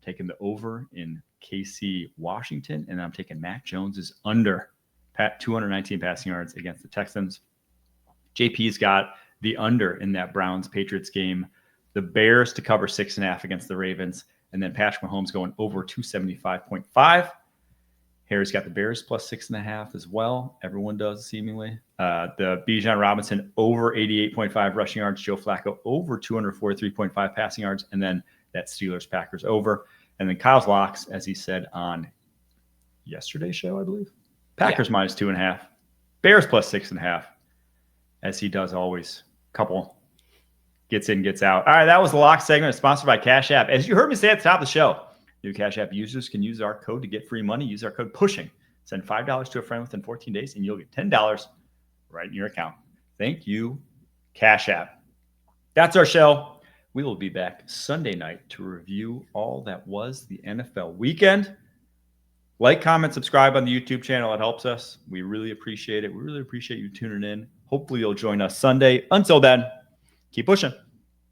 Taking the over in KC Washington. And I'm taking Mac Jones's under 219 passing yards against the Texans. JP's got the under in that Browns Patriots game. The Bears to cover 6.5 against the Ravens. And then Patrick Mahomes going over 275.5. Harry's got the Bears +6.5 as well. Everyone does, seemingly. The Bijan Robinson over 88.5 rushing yards. Joe Flacco over 243.5 passing yards. And then that Steelers-Packers over. And then Kyle's locks, as he said on yesterday's show, I believe. Packers minus 2.5. Bears +6.5. As he does always. Couple gets in, gets out. All right, that was the lock segment sponsored by Cash App. As you heard me say at the top of the show, new Cash App users can use our code to get free money. Use our code PUSHING. Send $5 to a friend within 14 days, and you'll get $10 right in your account. Thank you, Cash App. That's our show. We will be back Sunday night to review all that was the NFL weekend. Like, comment, subscribe on the YouTube channel. It helps us. We really appreciate it. We really appreciate you tuning in. Hopefully you'll join us Sunday. Until then, keep pushing.